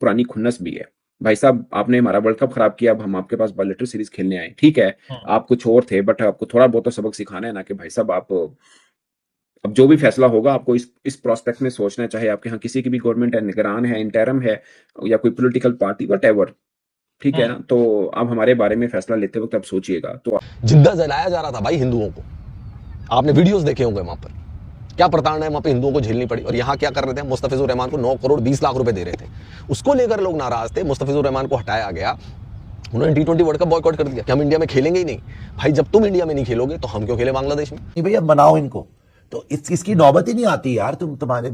पुरानी खुन्नस भी है। भाई साहब, आपने हमारा वर्ल्ड कप खराब किया, अब हम आपके पास बायलैटरल सीरीज खेलने आए, ठीक है, आप कुछ और थे, बट आपको थोड़ा बहुत तो सबक सिखाना है ना, कि भाई साहब आप अब जो भी फैसला होगा आपको इस प्रोस्पेक्ट में सोचना, चाहे आपके यहाँ किसी की भी गवर्नमेंट है, निगरान है, इंटरम है, या कोई पॉलिटिकल पार्टी, वट एवर, ठीक है ना। तो आप हमारे बारे में फैसला लेते वक्त अब सोचिएगा। तो जिंदा जलाया जा रहा था भाई हिंदुओं को, आपने वीडियोस देखे होंगे वहां पर क्या प्रताड़ना वहां पे हिंदुओं को झेलनी पड़ी। और यहाँ क्या कर रहे थे, मुस्तफिजुर रहमान को 9 करोड़ 20 लाख रुपए दे रहे थे, उसको लेकर लोग नाराज थे। मुस्तफिजुर रहमान को हटाया गया, उन्होंने T20 वर्ल्ड कप बॉयकॉट कर दिया कि हम इंडिया में खेलेंगे ही नहीं। भाई जब तुम इंडिया में नहीं खेलोगे तो हम क्यों खेले बांग्लादेश में। नहीं भैया, मनाओ इनको, तो इसकी नौबत ही नहीं आती यार। तुम्हारे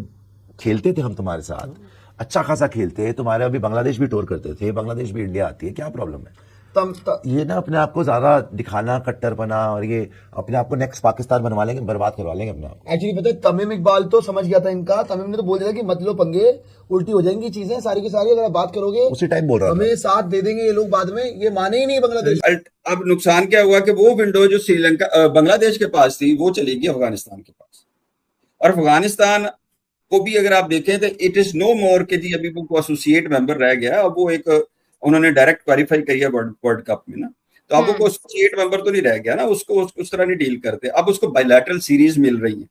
खेलते थे हम तुम्हारे साथ, अच्छा खासा खेलते, तुम्हारे अभी बांग्लादेश भी टूर करते थे, बांग्लादेश भी इंडिया आती है, क्या प्रॉब्लम है। ये ना अपने आप को ज्यादा दिखाना, कट्टरपना, और ये अपने आप को नेक्स्ट पाकिस्तान बनवा लेंगे, बर्बाद करवा लेंगे अपने आप को। एक्चुअली पता है, तमीम इकबाल तो समझ गया था इनका। तमीम ने तो बोल दिया था कि मत लो पंगे, उल्टी हो जाएंगी चीजें सारी की सारी, अगर आप बात करोगे उसी टाइम बोल रहा था, हमें साथ दे देंगे ये लोग बाद में। ये माने ही नहीं बांग्लादेश। अब नुकसान क्या हुआ कि वो विंडो जो श्रीलंका बांग्लादेश के पास थी वो चली गई अफगानिस्तान के पास। और अफगानिस्तान को भी अगर आप देखें तो इट इज नो मोर के जी, अभी वो एसोसिएट मेंबर रह गया। अब वो एक उन्होंने डायरेक्ट क्वालिफाई करी है वर्ल्ड कप में ना, तो अब वो एसोसिएट मेंबर तो नहीं रह गया ना, उसको उस तरह नहीं डील करते। अब उसको बायलैटरल सीरीज मिल रही है।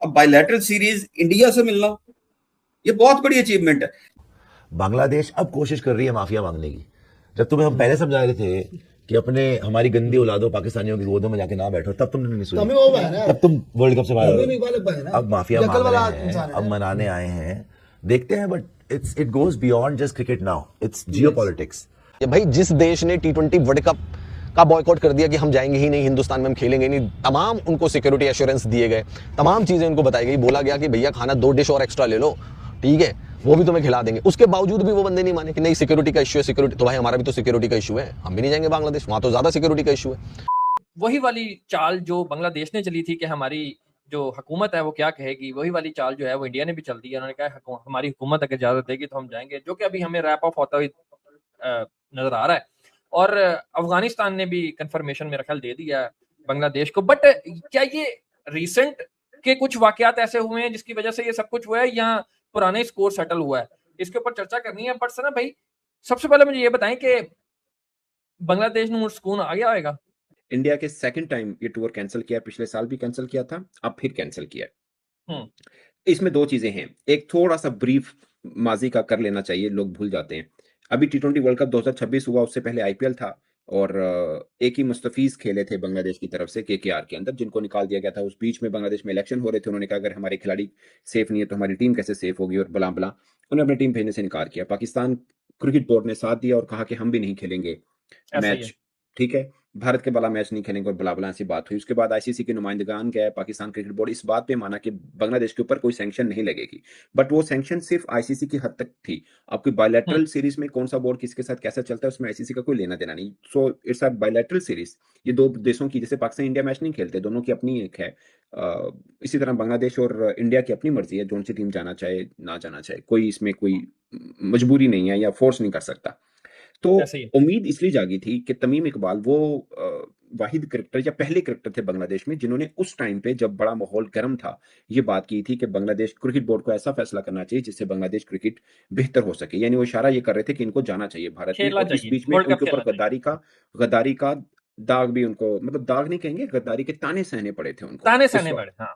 अब बायलैटरल सीरीज इंडिया से मिलना ये बहुत बड़ी अचीवमेंट है। बांग्लादेश अब कोशिश कर रही है माफिया मांगने की। जब तुम्हें हम पहले समझा रहे थे कि अपने हमारी गंदी औलादों पाकिस्तानियों की गोदों में जाके ना बैठो, तब तुमने नहीं सुनी, तब तुम वर्ल्ड कप से बाहर। अब माफिया मांग रहे हैं, अब मनाने आए हैं, देखते हैं। But it goes beyond just cricket now, it's geopolitics. भाई जिस देश ने T20 वर्ल्ड कप का बॉयकॉट कर दिया कि हम जाएंगे ही नहीं, हिंदुस्तान में हम खेलेंगे नहीं, तमाम उनको सिक्योरिटी एश्योरेंस दिए गए, तमाम चीजें उनको बताई गई, बोला गया कि भैया खाना 2 डिश और एक्स्ट्रा ले लो, ठीक है, वो भी तुम्हें खिला देंगे। उसके बावजूद भी वो बंदे नहीं माने कि नहीं सिक्योरिटी का इश्यू है। सिक्योरिटी तो भाई हमारा भी तो सिक्योरिटी का इश्यू है, हम भी नहीं जाएंगे बांग्लादेश, वहां तो ज्यादा सिक्योरिटी का इश्यू है। वही वाली चाल जो बांग्लादेश ने चली थी कि हमारी जो हुकूमत है वो क्या कहेगी, वही वाली चाल जो है वो इंडिया ने भी चल दी है। उन्होंने कहा हमारी हुकूमत अगर इजाजत देगी तो हम जाएंगे, जो कि अभी हमें रैप ऑफ होता हुआ नजर आ रहा है। और अफगानिस्तान ने भी कंफर्मेशन मेरा ख्याल दे दिया है बांग्लादेश को। बट क्या ये रिसेंट के कुछ वाकयात ऐसे हुए हैं जिसकी वजह से ये सब कुछ हुआ है, या पुराने स्कोर सेटल हुआ है, इसके ऊपर चर्चा करनी है। बट सर भाई, सबसे पहले मुझे ये बताएं कि बांग्लादेश में सुकून आ गया होगा। इंडिया के सेकंड टाइम ये टूर कैंसिल किया, पिछले साल भी कैंसिल किया था, अब फिर कैंसिल किया। इसमें 2 चीजें हैं। एक थोड़ा सा ब्रीफ माजी का कर लेना चाहिए, लोग भूल जाते हैं। अभी T20 वर्ल्ड कप 2026 हुआ, उससे पहले IPL था, और एक ही मुस्तफीज खेले थे बांग्लादेश की तरफ से KKR के अंदर, जिनको निकाल दिया गया था। उस बीच में बांग्लादेश में इलेक्शन हो रहे थे, उन्होंने कहा अगर हमारे खिलाड़ी सेफ नहीं है तो हमारी टीम कैसे सेफ होगी, और बला बला उन्होंने अपनी टीम भेजने से इनकार किया। पाकिस्तान क्रिकेट बोर्ड ने साथ दिया और कहा कि हम भी नहीं खेलेंगे मैच, ठीक है, भारत के वाला मैच नहीं खेलेंगे, और बला बला ऐसी बात हुई। उसके बाद ICC के नुमाइंदगान गए, पाकिस्तान क्रिकेट बोर्ड इस बात पे माना कि बांग्लादेश के ऊपर कोई सैंक्शन नहीं लगेगी, बट वो सैंक्शन सिर्फ ICC की हद तक थी। आपकी बायलैटरल सीरीज में कौन सा बोर्ड किसके साथ कैसा चलता है उसमें ICC का कोई लेना देना नहीं। So it's a bilateral series. ये 2 देशों की, जैसे पाकिस्तान इंडिया मैच नहीं खेलते, दोनों की अपनी एक है, इसी तरह बांग्लादेश और इंडिया की अपनी मर्जी है, जोन सी टीम जाना चाहे ना जाना चाहे, कोई इसमें कोई मजबूरी नहीं है या फोर्स नहीं कर सकता। तो उम्मीद इसलिए जागी थी कि तमीम इकबाल वो वाहिद क्रिकेटर या पहले क्रिकेटर थे बांग्लादेश में जिन्होंने उस टाइम पे, जब बड़ा माहौल गर्म था, ये बात की थी कि बांग्लादेश क्रिकेट बोर्ड को ऐसा फैसला करना चाहिए जिससे बांग्लादेश क्रिकेट बेहतर हो सके। यानी वो इशारा ये कर रहे थे कि इनको जाना चाहिए भारत में, और इस बीच में उनके ऊपर गद्दारी का दाग भी, उनको मतलब दाग नहीं कहेंगे, गद्दारी के ताने सहने पड़े थे उनको, ताने सहने पड़े। हाँ।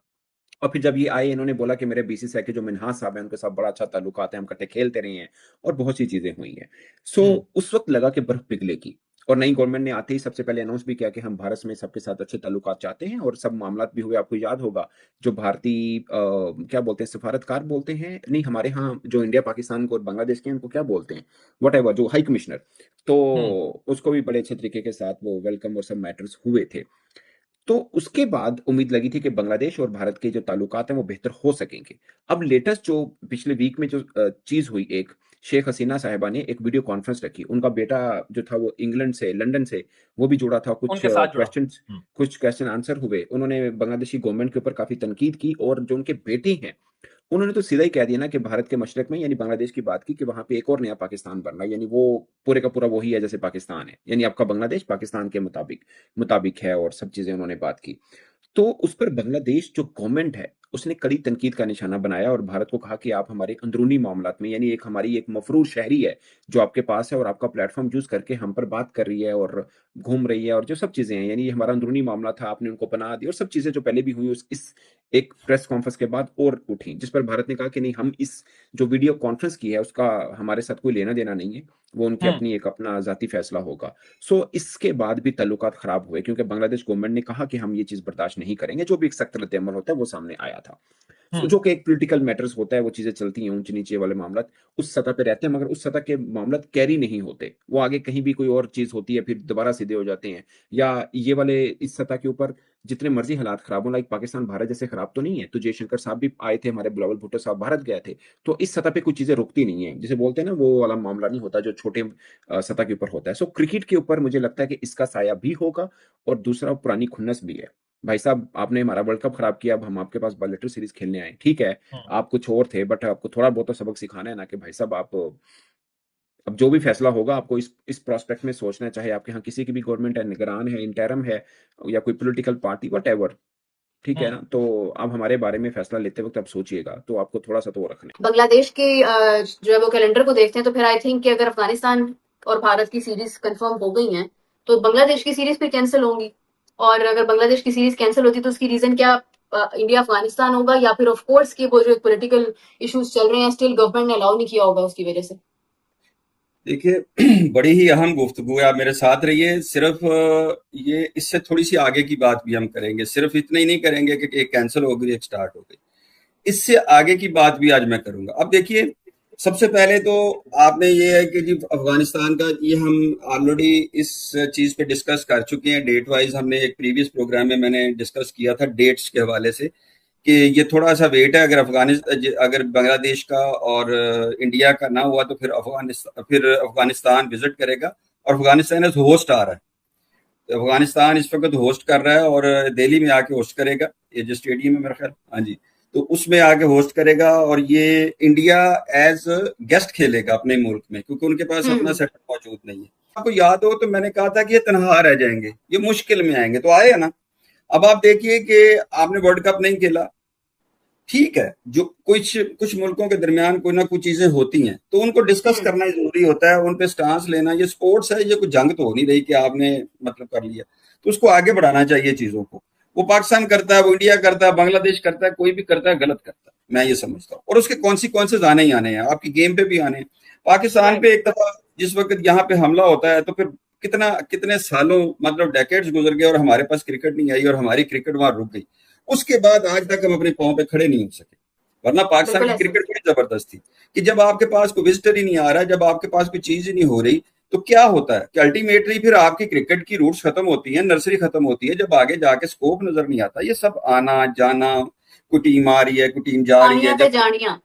और फिर जब ये आए, इन्होंने बोला कि मेरे BCCI के जो मिन्हाज साहब हैं उनके साथ बड़ा अच्छा ताल्लुकात है, हम इकट्ठे खेलते रहे हैं, और बहुत सी चीजें हुई हैं। सो उस वक्त लगा कि बर्फ पिघलेगी, और नई गवर्नमेंट ने आते ही सबसे पहले अनाउंस भी किया कि हम भारत में सबके साथ अच्छे ताल्लुकात चाहते हैं, और सब मामला भी हुए। आपको याद होगा जो भारतीय क्या बोलते हैं, सफारतकार बोलते हैं, नहीं हमारे यहाँ जो इंडिया पाकिस्तान को और बांग्लादेश के उनको क्या बोलते हैं, वट एवर, जो हाई कमिश्नर, तो उसको भी बड़े अच्छे तरीके के साथ वो वेलकम और सब मैटर्स हुए थे। तो उसके बाद उम्मीद लगी थी कि बांग्लादेश और भारत के जो ताल्लुकात हैं वो बेहतर हो सकेंगे। अब लेटेस्ट जो पिछले वीक में जो चीज हुई, एक शेख हसीना साहिबा ने एक वीडियो कॉन्फ्रेंस रखी, उनका बेटा जो था वो इंग्लैंड से, लंदन से, वो भी जुड़ा था, कुछ क्वेश्चन आंसर हुए। उन्होंने बांग्लादेशी गवर्नमेंट के ऊपर काफी तनकीद की, और जो उनके बेटे हैं उन्होंने तो सीधा ही कह दिया ना कि भारत के मशरक में, यानी बांग्लादेश की बात की, कि वहां पे एक और नया पाकिस्तान बन रहा है, यानी वो पूरे का पूरा वही है जैसे पाकिस्तान है, यानी आपका बांग्लादेश पाकिस्तान के मुताबिक मुताबिक है, और सब चीजें उन्होंने बात की। तो उस पर बांग्लादेश जो गवर्नमेंट है उसने कड़ी तनकीद का निशाना बनाया और भारत को कहा कि आप हमारे अंदरूनी मामलात में, यानी एक हमारी एक मफरूर शहरी है जो आपके पास है और आपका प्लेटफॉर्म यूज करके हम पर बात कर रही है और घूम रही है और जो सब चीजें हैं, यानी ये हमारा अंदरूनी मामला था, आपने उनको पनाह दी और सब चीजें जो पहले भी हुई उस इस एक प्रेस कॉन्फ्रेंस के बाद और उठी, जिस पर भारत ने कहा कि नहीं, हम इस जो वीडियो कॉन्फ्रेंस की है उसका हमारे साथ कोई लेना देना नहीं है, वो उनकी अपनी एक अपना जाती फैसला होगा। सो इसके बाद भी ताल्लुकात खराब हुए क्योंकि बांग्लादेश गवर्नमेंट ने कहा कि हम ये चीज बर्दाश्त नहीं करेंगे, जो भी एक सख्त रद्द-ए-अमल होता है वो सामने आया था। सो जो कि एक पॉलिटिकल मैटर्स होता है, वो चीजें चलती हैं, ऊंच नीचे वाले मामला उस सतह पे रहते हैं, मगर उस सतह के मामला कैरी नहीं होते, वो आगे कहीं भी कोई और चीज होती है फिर दोबारा सीधे हो जाते हैं, या ये वाले इस सतह के ऊपर जितने मर्जी हालात खराब हो, लाइक पाकिस्तान भारत जैसे खराब तो नहीं है, तो जयशंकर साहब भी आए थे, हमारे बिलावल भुट्टो साहब भारत गए थे, तो इस सतह पे कुछ चीजें रुकती नहीं है, जिसे बोलते हैं ना वो वाला मामला नहीं होता जो छोटे सतह के ऊपर होता है। सो क्रिकेट के ऊपर मुझे लगता है कि इसका साया भी होगा और दूसरा पुरानी खुन्नस भी है। भाई साहब, आपने हमारा वर्ल्ड कप खराब किया, अब हम आपके पास बायलैटरल सीरीज खेलने आए, ठीक है, आप कुछ और थे, बट आपको थोड़ा बहुत तो सबक सिखाना है ना कि भाई साहब आप अब जो भी फैसला होगा आपको इस प्रोस्पेक्ट में सोचना है, चाहे आपके यहाँ किसी की भी गवर्नमेंट है, निगरान है, इंटरम है, या कोई पॉलिटिकल पार्टी, वट, ठीक है ना, तो आप हमारे बारे में फैसला लेते वक्त आप सोचिएगा, तो आपको थोड़ा सा तो वो रखना है। बांग्लादेश के जो है वो कैलेंडर को देखते हैं तो फिर आई थिंक कि अगर अफगानिस्तान और भारत की सीरीज कंफर्म हो गई हैं तो बांग्लादेश की सीरीज फिर कैंसिल होंगी, और अगर बांग्लादेश की सीरीज कैंसिल होती तो उसकी रीजन क्या इंडिया अफगानिस्तान होगा, या फिर ऑफ कोर्स कि वो जो पॉलिटिकल इश्यूज चल रहे हैं स्टिल गवर्नमेंट ने अलाउ नहीं किया होगा उसकी वजह से। देखिए बड़ी ही अहम गुफ्तगू है, आप मेरे साथ रहिए। सिर्फ ये इससे थोड़ी सी आगे की बात भी हम करेंगे, सिर्फ इतना ही नहीं करेंगे कि एक कैंसिल हो गई एक स्टार्ट हो गई, इससे आगे की बात भी आज मैं करूंगा। अब देखिए, सबसे पहले तो आपने ये है कि जी अफगानिस्तान का ये हम ऑलरेडी इस चीज पे डिस्कस कर चुके हैं, डेट वाइज हमने एक प्रीवियस प्रोग्राम में मैंने डिस्कस किया था डेट्स के हवाले से कि ये थोड़ा सा वेट है, अगर बांग्लादेश का और इंडिया का ना हुआ तो फिर अफगानिस्तान विजिट करेगा, और अफगानिस्तान एज होस्ट आ रहा है, तो अफगानिस्तान इस वक्त होस्ट कर रहा है और दिल्ली में आके होस्ट करेगा, ये जो स्टेडियम है मेरा ख्याल, हाँ जी, तो उसमें आके होस्ट करेगा, और ये इंडिया एज गेस्ट खेलेगा अपने मुल्क में, क्योंकि उनके पास अपना सेटअप मौजूद नहीं है। आपको याद हो तो मैंने कहा था कि ये तनहा रह जाएंगे, ये मुश्किल में आएंगे, तो आए ना। अब आप देखिए कि आपने वर्ल्ड कप नहीं खेला, ठीक है, जो कुछ मुल्कों के दरमियान कोई ना कुछ चीजें होती हैं तो उनको डिस्कस करना जरूरी होता है, उन पे स्टांस लेना, ये स्पोर्ट्स है, ये कोई जंग तो हो नहीं रही कि आपने मतलब कर लिया, तो उसको आगे बढ़ाना चाहिए चीजों को। वो पाकिस्तान करता है, वो इंडिया करता है, बांग्लादेश करता है, कोई भी करता है गलत करता है, मैं ये समझता हूँ, और उसके कॉन्सिक्वेंसेज आने ही आने हैं, आपकी गेम पे भी आने हैं। पाकिस्तान पे एक दफा जिस वक्त यहाँ पे हमला होता है तो फिर कितने सालों मतलब डेकेड्स गुजर गए और हमारे पास क्रिकेट नहीं आई और हमारी क्रिकेट वहां रुक गई, उसके बाद आज तक हम अपने पांव पे खड़े नहीं हो सके। वरना पाकिस्तान की क्रिकेट बड़ी जबरदस्त थी कि जब आपके पास कोई विजिटर ही नहीं आ रहा है, जब आपके पास कोई चीज ही नहीं हो रही, तो क्या होता है कि अल्टीमेटली फिर आपकी क्रिकेट की रूट्स खत्म होती है, नर्सरी खत्म होती है, जब आगे जाके स्कोप नजर नहीं आता। ये सब आना जाना, कोई टीम आ रही है, कोई टीम जा रही है,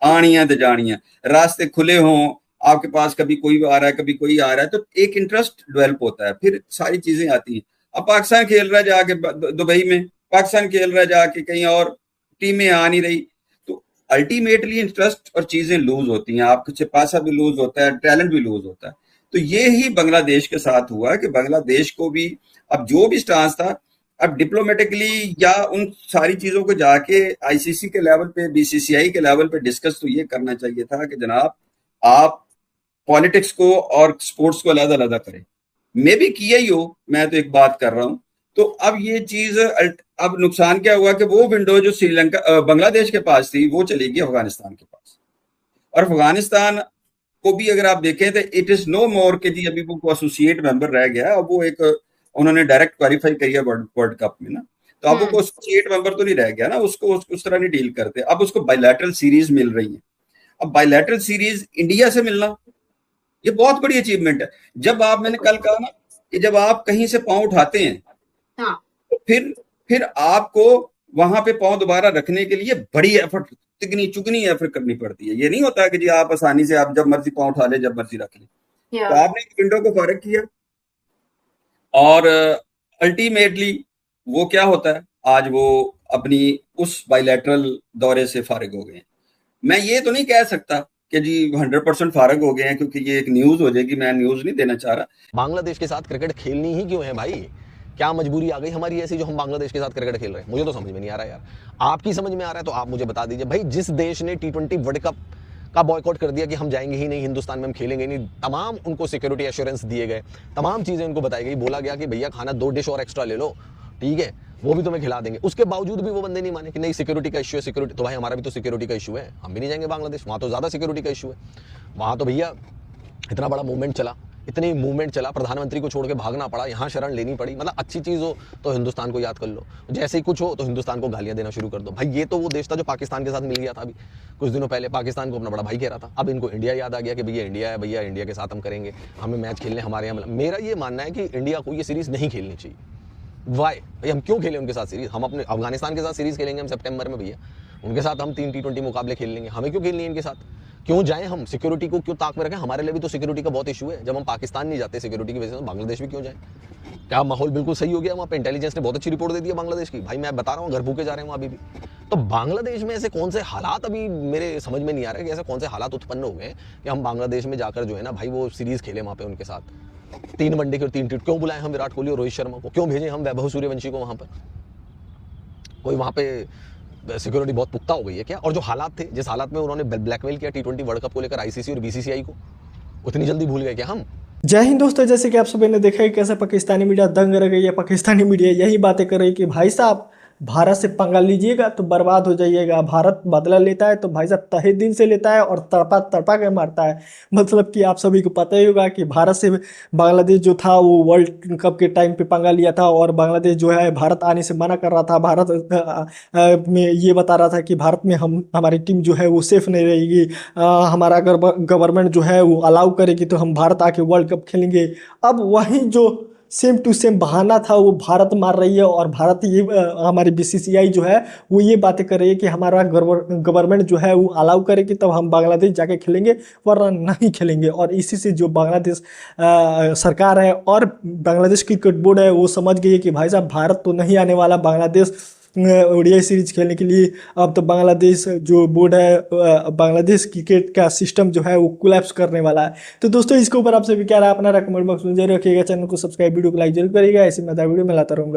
आनियां ते जानियां, रास्ते खुले हों, आपके पास कभी कोई आ रहा है कभी कोई आ रहा है, तो एक इंटरेस्ट डेवलप होता है, फिर सारी चीजें आती हैं। अब पाकिस्तान खेल रहा है जाके दुबई में, पाकिस्तान खेल रहा है जाके कहीं और, टीमें आ नहीं रही, तो अल्टीमेटली इंटरेस्ट और चीजें लूज होती हैं, आपके पैसा भी लूज होता है, टैलेंट भी लूज होता है। तो ये ही बांग्लादेश के साथ हुआ कि बांग्लादेश को भी अब जो भी स्टांस था, अब डिप्लोमेटिकली या उन सारी चीजों को जाके आईसीसी के लेवल पे, बीसीसीआई के लेवल पे डिस्कस तो ये करना चाहिए था कि जनाब आप पॉलिटिक्स को और स्पोर्ट्स को अलग अलग करें। मे भी किया ही हो, मैं तो एक बात कर रहा हूं। तो अब ये चीज, अब नुकसान क्या हुआ कि वो विंडो जो श्रीलंका बांग्लादेश के पास थी वो चली गई अफगानिस्तान के पास, और अफगानिस्तान को भी अगर आप देखें तो इट इज नो मोर के जी अभी वो एसोसिएट मेंबर रह गया, अब वो एक उन्होंने डायरेक्ट क्वालिफाई किया वर्ल्ड कप में ना, तो अब वो एसोसिएट मेंबर तो नहीं रह गया ना, उसको उस तरह नहीं डील करते। अब उसको बायलैटरल सीरीज मिल रही है। अब बायलैटरल सीरीज इंडिया से मिलना ये बहुत बड़ी अचीवमेंट है। जब आप, मैंने कल कहा ना कि जब आप कहीं से पांव उठाते हैं, तो फिर आपको वहां पे पांव दोबारा रखने के लिए बड़ी एफर्ट, तिगनी चुगनी एफर्ट करनी पड़ती है। ये नहीं होता कि जी आप आसानी से आप जब मर्जी पांव उठा ले, जब मर्जी रख ले। तो आपने विंडो को फारिग किया और अल्टीमेटली वो क्या होता है, आज वो अपनी उस बायलैटरल दौरे से फारिग हो गए। मैं ये तो नहीं कह सकता कि जी 100% फारिग हो गए हैं, क्योंकि ये एक न्यूज हो जाएगी, मैं न्यूज नहीं देना चाह रहा। बांग्लादेश के साथ क्रिकेट खेलनी ही क्यों है भाई? क्या मजबूरी आ गई हमारी ऐसी जो हम बांग्लादेश के साथ क्रिकेट खेल रहे हैं? मुझे तो समझ में नहीं आ रहा यार। आपकी समझ में आ रहा है तो आप मुझे बता दीजिए भाई। जिस देश ने T20 वर्ल्ड कप का बॉयकॉट कर दिया कि हम जाएंगे ही नहीं, हिंदुस्तान में हम खेलेंगे नहीं, तमाम उनको सिक्योरिटी एश्योरेंस दिए गए, तमाम चीजें उनको बताई गई, बोला गया कि भैया खाना 2 डिश और एक्स्ट्रा ले लो, ठीक है, वो भी तुम्हें खिला देंगे। उसके बावजूद भी वो बंदे नहीं माने कि नहीं सिक्योरिटी का इश्यू है। सिक्योरिटी तो भाई हमारा भी तो सिक्योरिटी का इशू है, हम भी नहीं जाएंगे बांग्लादेश, वहां तो ज्यादा सिक्योरिटी का इशू है। वहां तो भैया इतना बड़ा मूवमेंट चला, इतनी मूवमेंट चला, प्रधानमंत्री को छोड़ के भागना पड़ा, यहाँ शरण लेनी पड़ी। मतलब अच्छी चीज हो तो हिंदुस्तान को याद कर लो, जैसे ही कुछ हो तो हिंदुस्तान को गालियां देना शुरू कर दो। भाई ये तो वो देश था जो पाकिस्तान के साथ मिल गया था अभी कुछ दिनों पहले, पाकिस्तान को अपना बड़ा भाई कह रहा था। अब इनको इंडिया याद आ गया कि भैया इंडिया है, भैया इंडिया के साथ हम करेंगे, हमें मैच खेलने हमारे यहाँ। मेरा ये मानना है कि इंडिया को ये सीरीज नहीं खेलनी चाहिए। वाई भाई, हम क्यों खेलें उनके साथ सीरीज? हम अपने अफगानिस्तान के साथ सीरीज खेलेंगे हम सितंबर में भैया, उनके साथ हम 3 T20 मुकाबले खेल लेंगे, हमें क्यों खेलनी है इनके साथ? क्यों जाएं हम? सिक्योरिटी को क्यों ताक में रखें? हमारे लिए भी तो सिक्योरिटी का बहुत इशू है। जब हम पाकिस्तान नहीं जाते सिक्योरिटी की वजह से, तो बांग्लादेश भी क्यों जाएं? क्या माहौल बिल्कुल सही हो गया वहाँ पे? इंटेलिजेंस ने बहुत अच्छी रिपोर्ट दे दी है बांग्लादेश की। भाई मैं बता रहा हूँ, घर भूखे जा रहे हैं वहाँ अभी भी। तो बांग्लादेश में ऐसे कौन से हालात अभी मेरे समझ में नहीं आ रहे कि ऐसे कौन से हालात उत्पन्न हो गए कि हम बांग्लादेश में जाकर जो है ना भाई वो सीरीज खेले वहाँ पे उनके साथ 3 वनडे की और 3 टी। क्यों बुलाएं हम विराट कोहली और रोहित शर्मा को? क्यों भेजें हम वैभव सूर्यवंशी को वहाँ पर? कोई वहाँ पे सिक्योरिटी बहुत पुख्ता हो गई है क्या? और जो हालात थे, जिस हालात में उन्होंने ब्लैकमेल किया T20 वर्ल्ड कप को लेकर आईसीसी और बीसीसीआई को, उतनी जल्दी भूल गए क्या हम? जय हिंद दोस्तों, जैसे कि आप सभी ने देखा है कैसे पाकिस्तानी मीडिया दंग रह गई है। पाकिस्तानी मीडिया यही बातें कर रही है कि भाई साहब भारत से पंगा लीजिएगा तो बर्बाद हो जाइएगा। भारत बदला लेता है तो भाई साहब तहे दिन से लेता है और तड़पा तड़पा के मारता है। मतलब कि आप सभी को पता ही होगा कि भारत से बांग्लादेश जो था वो वर्ल्ड कप के टाइम पे पंगा लिया था और बांग्लादेश जो है भारत आने से मना कर रहा था। भारत में ये बता रहा था कि भारत में हमारी टीम जो है वो सेफ नहीं रहेगी, हमारा अगर गवर्नमेंट जो है वो अलाउ करेगी तो हम भारत आके वर्ल्ड कप खेलेंगे। अब वही जो सेम टू सेम बहाना था वो भारत मार रही है और भारत ये हमारी बीसीसीआई जो है वो ये बातें कर रही है कि हमारा गवर्नमेंट जो है वो अलाउ करेगी तब हम बांग्लादेश जाके खेलेंगे, वरना नहीं खेलेंगे। और इसी से जो बांग्लादेश सरकार है और बांग्लादेश क्रिकेट बोर्ड है वो समझ गई है कि भाई साहब भारत तो नहीं आने वाला बांग्लादेश ओडीआई सीरीज खेलने के लिए। अब तो बांग्लादेश जो बोर्ड है, बांग्लादेश क्रिकेट का सिस्टम जो है वो कोलैप्स करने वाला है। तो दोस्तों इसके ऊपर आपसे भी क्या रहा अपना कमेंट बॉक्स में जरूर रखिएगा। चैनल को सब्सक्राइब, वीडियो को लाइक जरूर करिएगा। ऐसे मैं वीडियो में लाता रहूँगा।